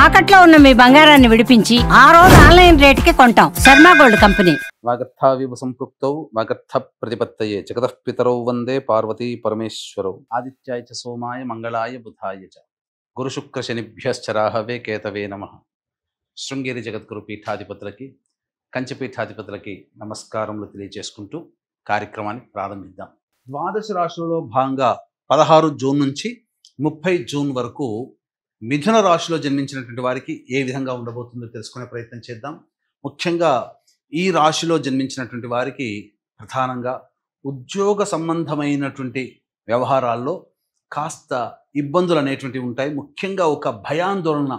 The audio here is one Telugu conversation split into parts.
తాకట్లో ఉన్న మీ బంగారాన్ని విడిపించి ఆ రోజు ఆన్లైన్ రేటుకి కొంటాం. Sharma gold company. వాగర్థావివ సంపృక్తౌ వాగర్థ ప్రతిపత్తయే జగతః పితరౌ వందే పార్వతీ పరమేశ్వరౌ. ఆదిత్యాయ చ సోమాయ మంగళాయ బుధాయ చ గురు శుక్ర శనిభ్యశ్చ రాహవే కేతవే నమః. శృంగేరి జగద్గురు పీఠాధిపతులకి కంచి పీఠాధిపతులకి నమస్కారములు తెలియజేసుకుంటూ కార్యక్రమాన్ని ప్రారంభిద్దాం. ద్వాదశ రాశులలో భాగంగా 16 జూన్ నుంచి 30 జూన్ వరకు మిథున రాశిలో జన్మించినటువంటి వారికి ఏ విధంగా ఉండబోతుందో తెలుసుకునే ప్రయత్నం చేద్దాం. ముఖ్యంగా ఈ రాశిలో జన్మించినటువంటి వారికి ప్రధానంగా ఉద్యోగ సంబంధమైనటువంటి వ్యవహారాల్లో కాస్త ఇబ్బందులు అనేటువంటివి ఉంటాయి. ముఖ్యంగా ఒక భయాందోళన,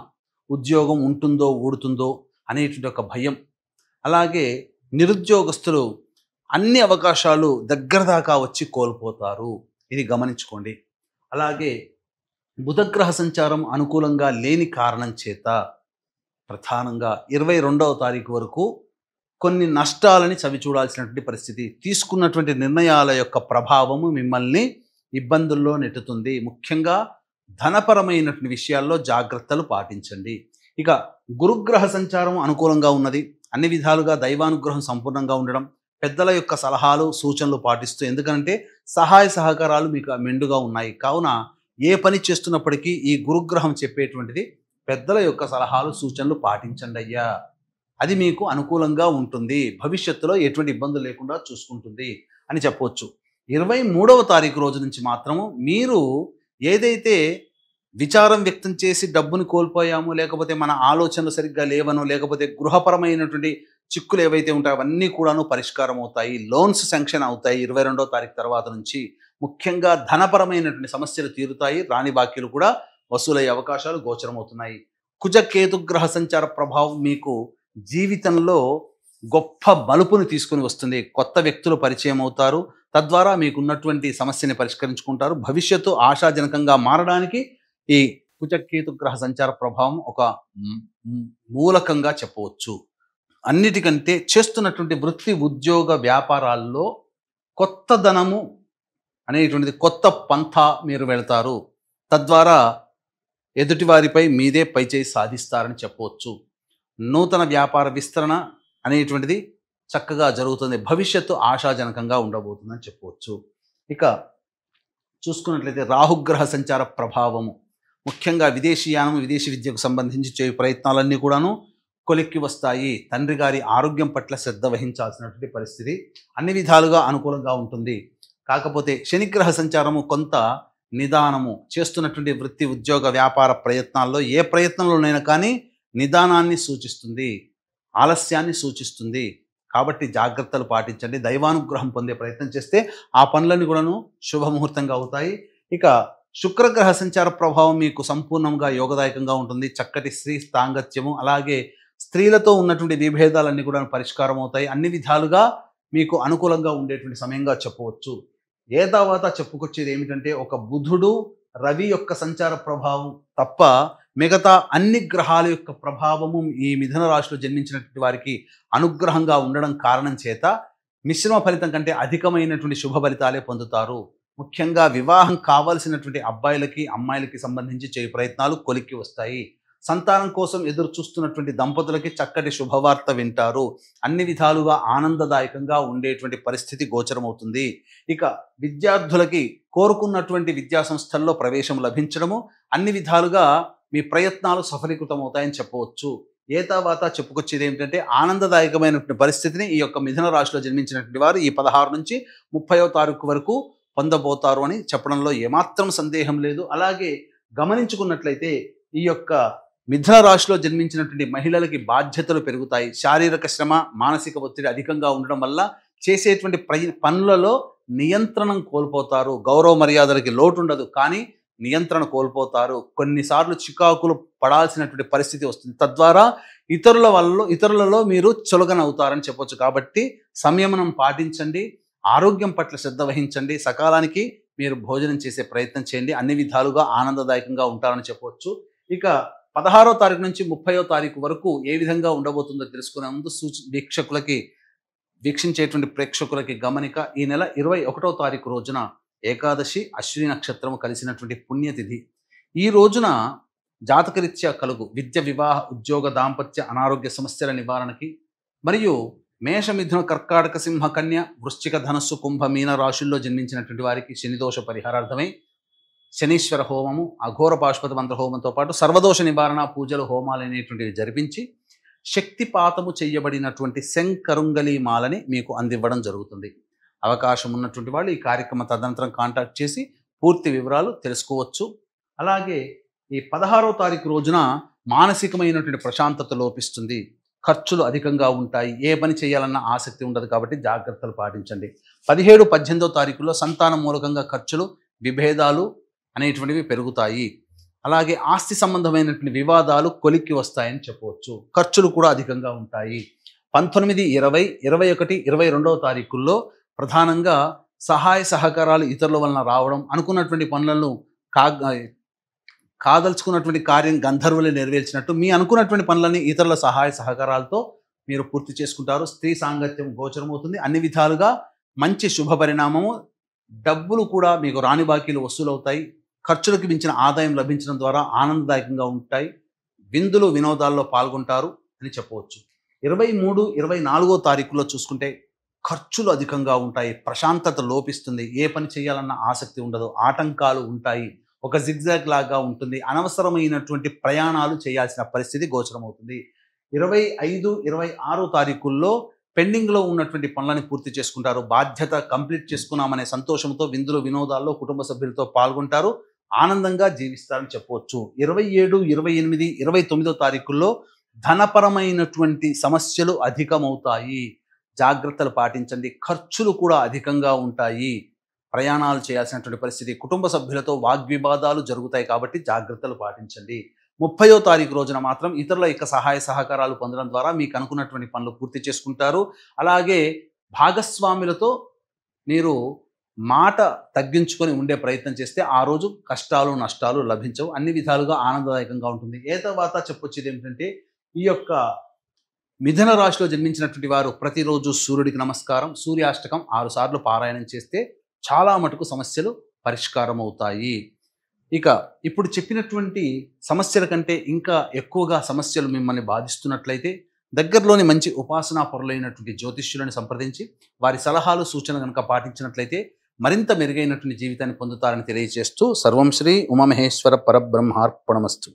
ఉద్యోగం ఉంటుందో ఊడుతుందో అనేటువంటి ఒక భయం. అలాగే నిరుద్యోగస్తులు అన్ని అవకాశాలు దగ్గర దాకా వచ్చి కోల్పోతారు, ఇది గమనించుకోండి. అలాగే బుధగ్రహ సంచారం అనుకూలంగా లేని కారణం చేత ప్రధానంగా 22వ తారీఖు వరకు కొన్ని నష్టాలని చవిచూడాల్సినటువంటి పరిస్థితి. తీసుకున్నటువంటి నిర్ణయాల యొక్క ప్రభావము మిమ్మల్ని ఇబ్బందుల్లో నెట్టుతుంది. ముఖ్యంగా ధనపరమైనటువంటి విషయాల్లో జాగ్రత్తలు పాటించండి. ఇక గురుగ్రహ సంచారం అనుకూలంగా ఉన్నది. అన్ని విధాలుగా దైవానుగ్రహం సంపూర్ణంగా ఉండడం, పెద్దల యొక్క సలహాలు సూచనలు పాటిస్తూ, ఎందుకంటే సహాయ సహకారాలు మీకు మెండుగా ఉన్నాయి. కావున ఏ పని చేస్తున్నప్పటికీ ఈ గురుగ్రహం చెప్పేటువంటిది పెద్దల యొక్క సలహాలు సూచనలు పాటించండి అయ్యా, అది మీకు అనుకూలంగా ఉంటుంది, భవిష్యత్తులో ఎటువంటి ఇబ్బందులు లేకుండా చూసుకుంటుంది అని చెప్పవచ్చు. 23వ తారీఖు రోజు నుంచి మాత్రము మీరు ఏదైతే విచారం వ్యక్తం చేసి డబ్బును కోల్పోయామో, లేకపోతే మన ఆలోచనలు సరిగ్గా లేవనో, లేకపోతే గృహపరమైనటువంటి చిక్కులు ఏవైతే ఉంటాయో అవన్నీ కూడాను పరిష్కారం అవుతాయి. లోన్స్ శాంక్షన్ అవుతాయి 22వ తారీఖు తర్వాత నుంచి. ముఖ్యంగా ధనపరమైనటువంటి సమస్యలు తీరుతాయి. రాని బాకీలు కూడా వసూలయ్యే అవకాశాలు గోచరమవుతున్నాయి. కుజ కేతుగ్రహ సంచార ప్రభావం మీకు జీవితంలో గొప్ప మలుపుని తీసుకుని వస్తుంది. కొత్త వ్యక్తులు పరిచయం అవుతారు, తద్వారా మీకున్నటువంటి సమస్యని పరిష్కరించుకుంటారు. భవిష్యత్తు ఆశాజనకంగా మారడానికి ఈ కుజ కేతుగ్రహ సంచార ప్రభావం ఒక మూలకంగా చెప్పవచ్చు. అన్నిటికంటే చేస్తున్నటువంటి వృత్తి ఉద్యోగ వ్యాపారాల్లో కొత్త ధనము అనేటువంటిది, కొత్త పంథా మీరు వెళతారు. తద్వారా ఎదుటివారిపై మీదే పైచేయి సాధిస్తారని చెప్పవచ్చు. నూతన వ్యాపార విస్తరణ అనేటువంటిది చక్కగా జరుగుతుంది. భవిష్యత్తు ఆశాజనకంగా ఉండబోతుందని చెప్పవచ్చు. ఇక చూసుకున్నట్లయితే రాహుగ్రహ సంచార ప్రభావము ముఖ్యంగా విదేశీయానం, విదేశీ విద్యకు సంబంధించి చేయు ప్రయత్నాలన్నీ కూడాను కొలిక్కి వస్తాయి. తండ్రి గారి ఆరోగ్యం పట్ల శ్రద్ధ వహించాల్సినటువంటి పరిస్థితి అన్ని విధాలుగా అనుకూలంగా ఉంటుంది. కాకపోతే శనిగ్రహ సంచారము కొంత నిదానము, చేస్తున్నటువంటి వృత్తి ఉద్యోగ వ్యాపార ప్రయత్నాల్లో ఏ ప్రయత్నంలోనైనా కానీ నిదానాన్ని సూచిస్తుంది, ఆలస్యాన్ని సూచిస్తుంది. కాబట్టి జాగ్రత్తలు పాటించండి. దైవానుగ్రహం పొందే ప్రయత్నం చేస్తే ఆ పనులన్నీ కూడాను శుభముహూర్తంగా అవుతాయి. ఇక శుక్రగ్రహ సంచార ప్రభావం మీకు సంపూర్ణంగా యోగదాయకంగా ఉంటుంది. చక్కటి స్త్రీ సాంగత్యము, అలాగే స్త్రీలతో ఉన్నటువంటి విభేదాలన్నీ కూడా పరిష్కారం అవుతాయి. అన్ని విధాలుగా మీకు అనుకూలంగా ఉండేటువంటి సమయంగా చెప్పవచ్చు. ఏ తర్వాత చెప్పుకొచ్చేది ఏమిటంటే, ఒక బుధుడు రవి యొక్క సంచార ప్రభావం తప్ప మిగతా అన్ని గ్రహాల యొక్క ప్రభావము ఈ మిథున రాశిలో జన్మించినటువంటి వారికి అనుగ్రహంగా ఉండడం కారణం చేత మిశ్రమ ఫలితం కంటే అధికమైనటువంటి శుభ ఫలితాలే పొందుతారు. ముఖ్యంగా వివాహం కావాల్సినటువంటి అబ్బాయిలకి అమ్మాయిలకి సంబంధించి చేయు ప్రయత్నాలు కొలిక్కి వస్తాయి. సంతానం కోసం ఎదురు చూస్తున్నటువంటి దంపతులకి చక్కటి శుభవార్త వింటారు. అన్ని విధాలుగా ఆనందదాయకంగా ఉండేటువంటి పరిస్థితి గోచరమవుతుంది. ఇక విద్యార్థులకి కోరుకున్నటువంటి విద్యా సంస్థల్లో ప్రవేశం లభించడము, అన్ని విధాలుగా మీ ప్రయత్నాలు సఫలీకృతమవుతాయని చెప్పవచ్చు. ఏ తర్వాత చెప్పుకొచ్చేది ఏమిటంటే, ఆనందదాయకమైనటువంటి పరిస్థితిని ఈ యొక్క మిథున రాశిలో జన్మించినటువంటి వారు ఈ 16 నుంచి 30వ తారీఖు వరకు పొందబోతారు అని చెప్పడంలో ఏమాత్రం సందేహం లేదు. అలాగే గమనించుకున్నట్లయితే ఈ యొక్క మిథున రాశిలో జన్మించినటువంటి మహిళలకి బాధ్యతలు పెరుగుతాయి. శారీరక శ్రమ, మానసిక ఒత్తిడి అధికంగా ఉండడం వల్ల చేసేటువంటి పనులలో నియంత్రణం కోల్పోతారు. గౌరవ మర్యాదలకి లోటు ఉండదు, కానీ నియంత్రణ కోల్పోతారు. కొన్నిసార్లు చికాకులు పడాల్సినటువంటి పరిస్థితి వస్తుంది. తద్వారా ఇతరులలో మీరు చులకనవుతారని చెప్పొచ్చు. కాబట్టి సంయమనం పాటించండి, ఆరోగ్యం పట్ల శ్రద్ధ వహించండి, సకాలానికి మీరు భోజనం చేసే ప్రయత్నం చేయండి. అన్ని విధాలుగా ఆనందదాయకంగా ఉంటారని చెప్పవచ్చు. ఇక 16వ తారీఖు నుంచి 30వ తారీఖు వరకు ఏ విధంగా ఉండబోతుందో తెలుసుకునే ముందు వీక్షించేటువంటి ప్రేక్షకులకి గమనిక. ఈ నెల 21వ తారీఖు రోజున ఏకాదశి, అశ్విని నక్షత్రము కలిసినటువంటి పుణ్యతిథి. ఈ రోజున జాతకరీత్యా కలుగు విద్య, వివాహ, ఉద్యోగ, దాంపత్య, అనారోగ్య సమస్యల నివారణకి మరియు మేష, మిథున, కర్కాటక, సింహ, కన్య, వృశ్చిక, ధనస్సు, కుంభ, మీన రాశుల్లో జన్మించినటువంటి వారికి శనిదోష పరిహారార్థమై శనీశ్వర హోమము, అఘోర పాశుపత మంత్ర హోమంతో పాటు సర్వదోష నివారణ పూజలు, హోమాలు అనేటువంటివి జరిపించి శక్తిపాతము చేయబడినటువంటి శంకరుంగలి మాలని మీకు అందివ్వడం జరుగుతుంది. అవకాశం ఉన్నటువంటి వాళ్ళు ఈ కార్యక్రమం తదనంతరం కాంటాక్ట్ చేసి పూర్తి వివరాలు తెలుసుకోవచ్చు. అలాగే ఈ 16వ తారీఖు రోజున మానసికమైనటువంటి ప్రశాంతత లోపిస్తుంది, ఖర్చులు అధికంగా ఉంటాయి, ఏ పని చేయాలన్న ఆసక్తి ఉండదు కాబట్టి జాగ్రత్తలు పాటించండి. 17, 18వ తారీఖులో సంతానం మూలకంగా ఖర్చులు, విభేదాలు అనేటువంటివి పెరుగుతాయి. అలాగే ఆస్తి సంబంధమైనటువంటి వివాదాలు కొలిక్కి వస్తాయని చెప్పవచ్చు. ఖర్చులు కూడా అధికంగా ఉంటాయి. 19, 20, 21, 22వ తారీఖుల్లో ప్రధానంగా సహాయ సహకారాలు ఇతరుల వలన రావడం, అనుకున్నటువంటి పనులను కాదలుచుకున్నటువంటి కార్యం గంధర్వులే నెరవేర్చినట్టు మీ అనుకున్నటువంటి పనులని ఇతరుల సహాయ సహకారాలతో మీరు పూర్తి చేసుకుంటారు. స్త్రీ సాంగత్యం గోచరమవుతుంది. అన్ని విధాలుగా మంచి శుభ పరిణామము. డబ్బులు కూడా మీకు రాని బాకీలు వసూలవుతాయి. ఖర్చులకు మించిన ఆదాయం లభించడం ద్వారా ఆనందదాయకంగా ఉంటాయి. విందులు, వినోదాల్లో పాల్గొంటారు అని చెప్పవచ్చు. 23, 24వ తారీఖులో చూసుకుంటే ఖర్చులు అధికంగా ఉంటాయి, ప్రశాంతత లోపిస్తుంది, ఏ పని చేయాలన్న ఆసక్తి ఉండదు, ఆటంకాలు ఉంటాయి, ఒక జిగ్జాగ్ లాగా ఉంటుంది, అనవసరమైనటువంటి ప్రయాణాలు చేయాల్సిన పరిస్థితి గోచరమవుతుంది. 25, 26వ తారీఖుల్లో పెండింగ్లో ఉన్నటువంటి పనులని పూర్తి చేసుకుంటారు. బాధ్యత కంప్లీట్ చేసుకున్నామనే సంతోషంతో విందులు, వినోదాల్లో కుటుంబ సభ్యులతో పాల్గొంటారు, ఆనందంగా జీవిస్తారని చెప్పవచ్చు. 27, 28, 29వ తారీఖుల్లో ధనపరమైనటువంటి సమస్యలు అధికమవుతాయి, జాగ్రత్తలు పాటించండి. ఖర్చులు కూడా అధికంగా ఉంటాయి, ప్రయాణాలు చేయాల్సినటువంటి పరిస్థితి, కుటుంబ సభ్యులతో వాగ్వివాదాలు జరుగుతాయి కాబట్టి జాగ్రత్తలు పాటించండి. 30వ తారీఖు రోజున మాత్రం ఇతరుల యొక్క సహాయ సహకారాలు పొందడం ద్వారా మీకు అనుకున్నటువంటి పనులు పూర్తి చేసుకుంటారు. అలాగే భాగస్వాములతో మీరు మాట తగ్గించుకొని ఉండే ప్రయత్నం చేస్తే ఆ రోజు కష్టాలు, నష్టాలు లభించవు, అన్ని విధాలుగా ఆనందదాయకంగా ఉంటుంది. ఏ తర్వాత చెప్పొచ్చేది ఏమిటంటే, ఈ యొక్క మిథున రాశిలో జన్మించినటువంటి వారు ప్రతిరోజు సూర్యుడికి నమస్కారం, సూర్యాష్టకం 6 సార్లు పారాయణం చేస్తే చాలా మటుకు సమస్యలు పరిష్కారం అవుతాయి. ఇక ఇప్పుడు చెప్పినటువంటి సమస్యల కంటే ఇంకా ఎక్కువగా సమస్యలు మిమ్మల్ని బాధిస్తున్నట్లయితే దగ్గరలోని మంచి ఉపాసనా పరులైనటువంటి జ్యోతిష్యులను సంప్రదించి వారి సలహాలు, సూచనలు కనుక పాటించినట్లయితే మరింత మెరుగైనటువంటి జీవితాన్ని పొందుతారని తెలియజేస్తూ సర్వం శ్రీ ఉమామహేశ్వర పరబ్రహ్మార్పణమస్తు.